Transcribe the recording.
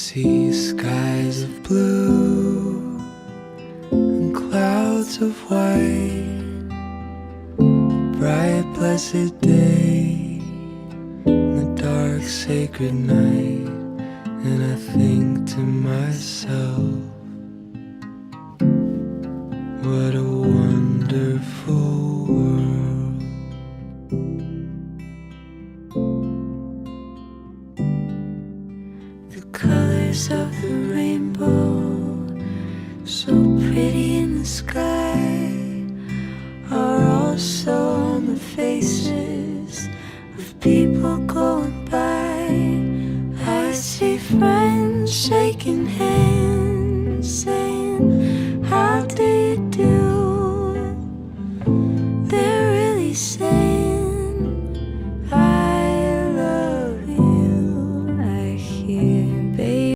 see skies of blue and clouds of white, bright blessed day and the dark sacred night. And I think to myself, what a wonderful world. The colors of the rainbow, so pretty in the sky, are also on the faces of people going by. I see friends shaking